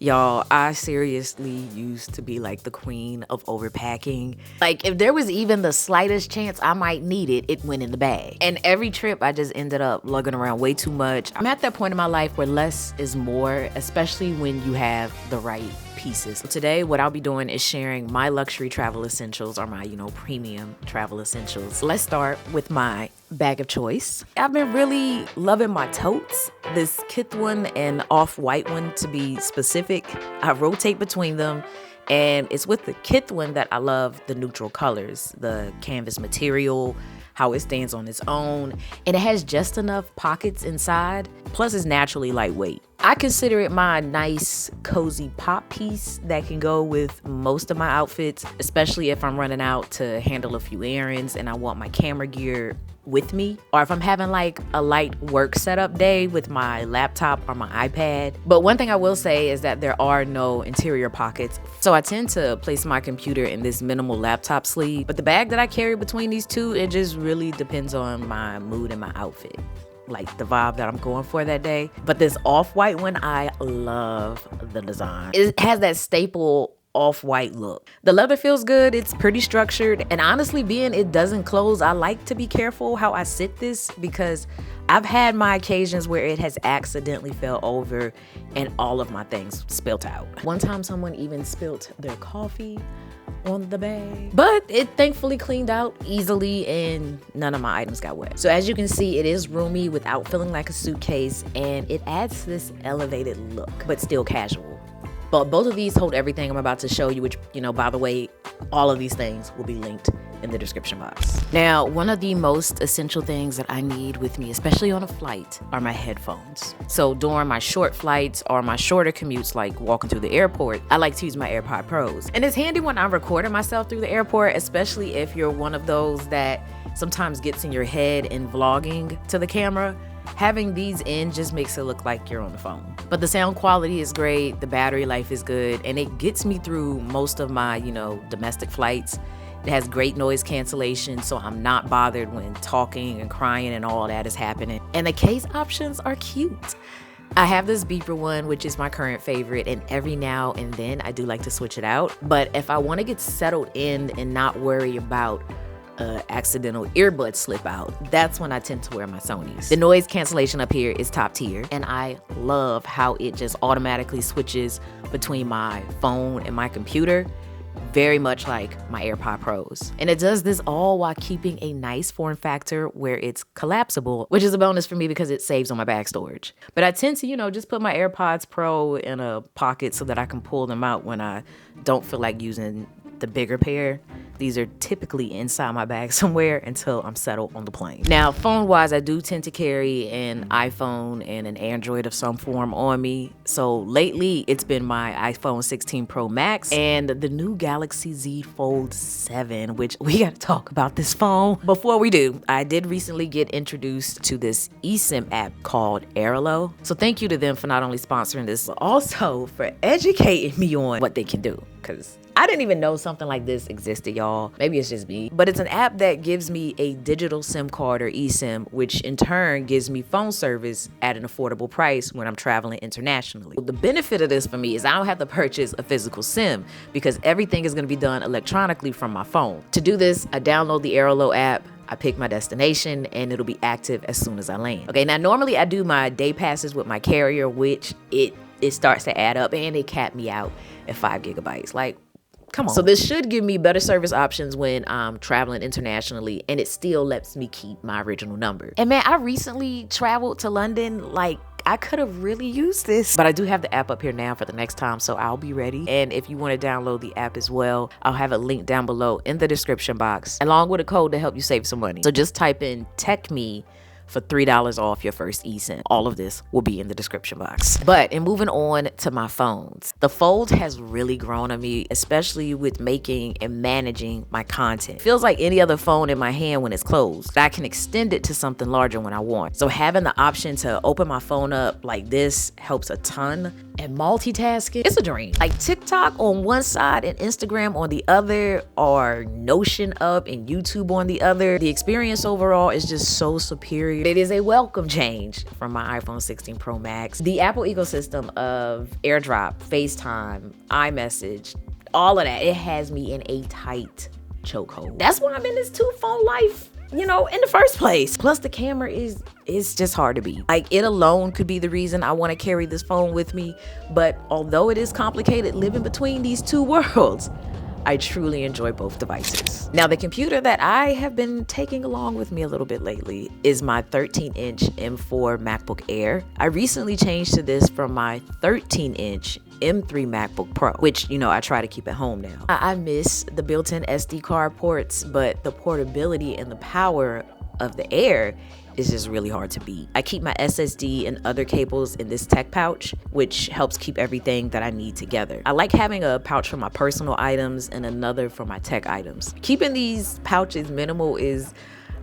Y'all, I seriously used to be like the queen of overpacking. Like if there was even the slightest chance I might need it, it went in the bag. And every trip I just ended up lugging around way too much. I'm at that point in my life where less is more, especially when you have the right pieces. Today, what I'll be doing is sharing my luxury travel essentials or my, premium travel essentials. Let's start with my bag of choice. I've been really loving my totes, this kith one and off-white one to be specific. I rotate between them, and it's with the kith one that I love the neutral colors, the canvas material, how it stands on its own, and it has just enough pockets inside, plus it's naturally lightweight. I consider it my nice, cozy pop piece that can go with most of my outfits, especially if I'm running out to handle a few errands and I want my camera gear with me, or if I'm having like a light work setup day with my laptop or my iPad. But one thing I will say is that there are no interior pockets, so I tend to place my computer in this minimal laptop sleeve. But the bag that I carry between these two, it just really depends on my mood and my outfit, like the vibe that I'm going for that day. But this off-white one, I love the design. It has that staple off-white look. The leather feels good, it's pretty structured, and honestly, being it doesn't close, I like to be careful how I sit this because I've had my occasions where it has accidentally fell over and all of my things spilt out. One time someone even spilt their coffee on the bag, but it thankfully cleaned out easily and none of my items got wet. So as you can see, it is roomy without feeling like a suitcase, and it adds this elevated look, but still casual. But both of these hold everything I'm about to show you, which, by the way, all of these things will be linked in the description box. Now, one of the most essential things that I need with me, especially on a flight, are my headphones. So during my short flights or my shorter commutes, like walking through the airport, I like to use my AirPod Pros. And it's handy when I'm recording myself through the airport, especially if you're one of those that sometimes gets in your head in vlogging to the camera. Having these in just makes it look like you're on the phone. But the sound quality is great, the battery life is good, and it gets me through most of my, domestic flights. It has great noise cancellation, so I'm not bothered when talking and crying and all that is happening. And the case options are cute. I have this beeper one, which is my current favorite, and every now and then I do like to switch it out. But if I want to get settled in and not worry about accidental earbud slip out, that's when I tend to wear my Sonys. The noise cancellation up here is top tier, and I love how it just automatically switches between my phone and my computer, very much like my AirPod Pros. And it does this all while keeping a nice form factor where it's collapsible, which is a bonus for me because it saves on my bag storage. But I tend to, just put my AirPods Pro in a pocket so that I can pull them out when I don't feel like using the bigger pair. These are typically inside my bag somewhere until I'm settled on the plane. Now, phone-wise, I do tend to carry an iPhone and an Android of some form on me. So lately, it's been my iPhone 16 Pro Max and the new Galaxy Z Fold 7, which we gotta talk about this phone. Before we do, I did recently get introduced to this eSIM app called Wearables. So thank you to them for not only sponsoring this, but also for educating me on what they can do, because I didn't even know something like this existed, y'all. Maybe it's just me. But it's an app that gives me a digital SIM card or eSIM, which in turn gives me phone service at an affordable price when I'm traveling internationally. The benefit of this for me is I don't have to purchase a physical SIM because everything is going to be done electronically from my phone. To do this, I download the Wearables app, I pick my destination, and it'll be active as soon as I land. Okay, now normally I do my day passes with my carrier, which it starts to add up, and they cap me out at 5 gigabytes. Like, come on. So this should give me better service options when I'm traveling internationally, and it still lets me keep my original number. And man, I recently traveled to London. Like, I could have really used this, but I do have the app up here now for the next time, so I'll be ready. And if you want to download the app as well, I'll have a link down below in the description box, along with a code to help you save some money. So just type in TechMe for $3 off your first eSIM. All of this will be in the description box. But in moving on to my phones, the Fold has really grown on me, especially with making and managing my content. It feels like any other phone in my hand when it's closed. I can extend it to something larger when I want. So having the option to open my phone up like this helps a ton. And multitasking, it's a dream. Like TikTok on one side and Instagram on the other, or Notion up and YouTube on the other. The experience overall is just so superior honestly, it is a welcome change from my iPhone 16 Pro Max. The Apple ecosystem of AirDrop, FaceTime, iMessage, all of that, it has me in a tight chokehold. That's why I'm in this 2-phone life, in the first place. Plus the camera is just hard to beat. Like, it alone could be the reason I want to carry this phone with me. But although it is complicated living between these two worlds, I truly enjoy both devices. Now, the computer that I have been taking along with me a little bit lately is my 13-inch M4 MacBook Air. I recently changed to this from my 13-inch M3 MacBook Pro, which, I try to keep at home now. I miss the built-in SD card ports, but the portability and the power of the Air is just really hard to beat. I keep my SSD and other cables in this tech pouch, which helps keep everything that I need together. I like having a pouch for my personal items and another for my tech items. Keeping these pouches minimal is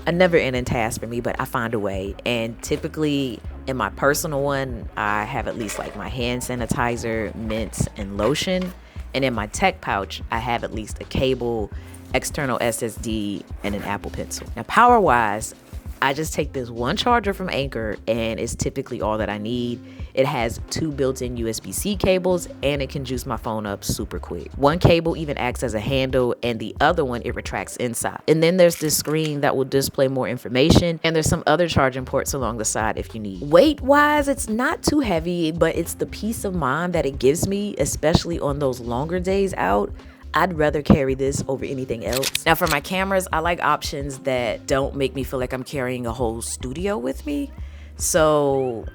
a never-ending task for me, but I find a way. And typically in my personal one, I have at least like my hand sanitizer, mints, and lotion. And in my tech pouch, I have at least a cable, external SSD, and an Apple Pencil. Now, power-wise, I just take this one charger from Anker and it's typically all that I need. It has 2 built-in USB-C cables and it can juice my phone up super quick. One cable even acts as a handle and the other one, it retracts inside. And then there's this screen that will display more information, and there's some other charging ports along the side if you need. Weight-wise, it's not too heavy, but it's the peace of mind that it gives me, especially on those longer days out. I'd rather carry this over anything else. Now, for my cameras, I like options that don't make me feel like I'm carrying a whole studio with me. So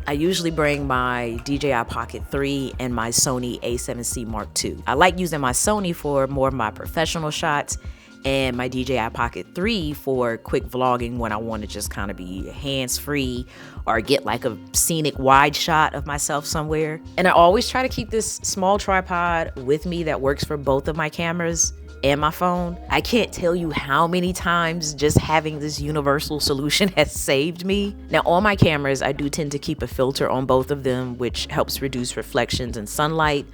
I usually bring my DJI Pocket 3 and my Sony a7C Mark II. I like using my Sony for more of my professional shots and my DJI Pocket 3 for quick vlogging when I want to just kind of be hands-free or get like a scenic wide shot of myself somewhere. And I always try to keep this small tripod with me that works for both of my cameras and my phone. I can't tell you how many times just having this universal solution has saved me. Now, on my cameras, I do tend to keep a filter on both of them, which helps reduce reflections and sunlight,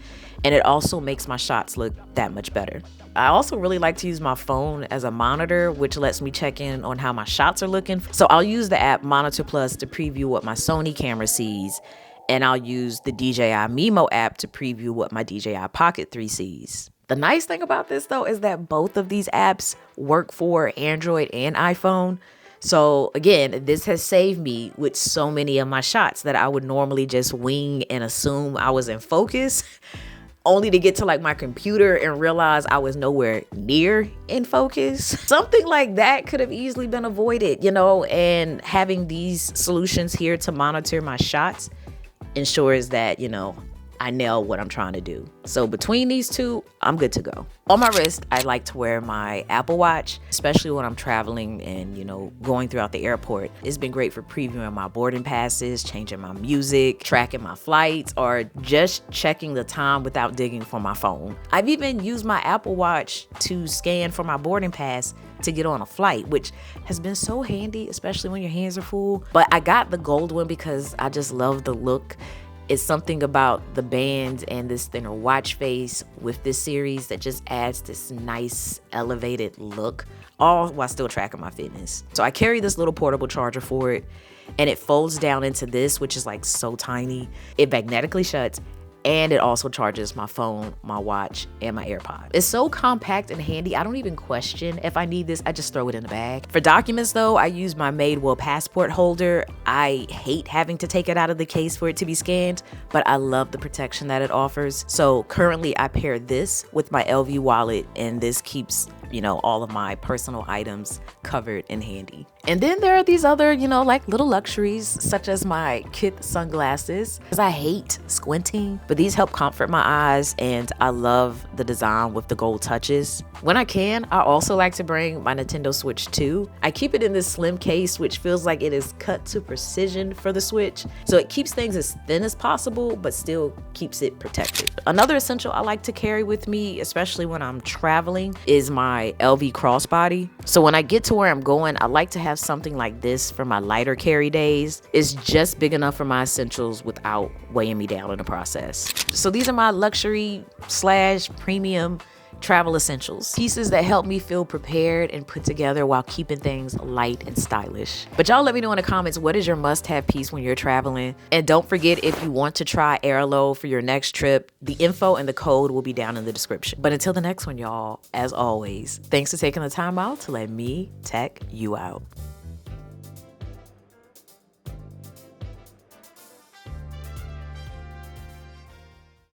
and it also makes my shots look that much better. I also really like to use my phone as a monitor, which lets me check in on how my shots are looking. So I'll use the app Monitor Plus to preview what my Sony camera sees, and I'll use the DJI Mimo app to preview what my DJI Pocket 3 sees. The nice thing about this though is that both of these apps work for Android and iPhone. So again, this has saved me with so many of my shots that I would normally just wing and assume I was in focus, only to get to like my computer and realize I was nowhere near in focus. Something like that could have easily been avoided, and having these solutions here to monitor my shots ensures that, I nail what I'm trying to do. So between these two, I'm good to go. On my wrist, I like to wear my Apple Watch, especially when I'm traveling and, going throughout the airport. It's been great for previewing my boarding passes, changing my music, tracking my flights, or just checking the time without digging for my phone. I've even used my Apple Watch to scan for my boarding pass to get on a flight, which has been so handy, especially when your hands are full. But I got the gold one because I just love the look. It's something about the band and this thinner watch face with this series that just adds this nice elevated look, all while still tracking my fitness. So I carry this little portable charger for it, and it folds down into this, which is like so tiny. It magnetically shuts, and it also charges my phone, my watch, and my AirPod. It's so compact and handy, I don't even question if I need this, I just throw it in the bag. For documents though, I use my Madewell passport holder. I hate having to take it out of the case for it to be scanned, but I love the protection that it offers. So currently I pair this with my LV wallet, and this keeps all of my personal items covered and handy. And then there are these other, like little luxuries, such as my Kith sunglasses, because I hate squinting, but these help comfort my eyes, and I love the design with the gold touches. When I can, I also like to bring my Nintendo Switch 2. I keep it in this slim case, which feels like it is cut to precision for the Switch, so it keeps things as thin as possible, but still keeps it protected. Another essential I like to carry with me, especially when I'm traveling, is my LV crossbody. So when I get to where I'm going, I like to have something like this for my lighter carry days. It's just big enough for my essentials without weighing me down in the process. So these are my luxury / premium travel essentials. Pieces that help me feel prepared and put together while keeping things light and stylish. But y'all let me know in the comments, what is your must-have piece when you're traveling? And don't forget, if you want to try Airlo for your next trip, the info and the code will be down in the description. But until the next one, y'all, as always, thanks for taking the time out to let me tech you out.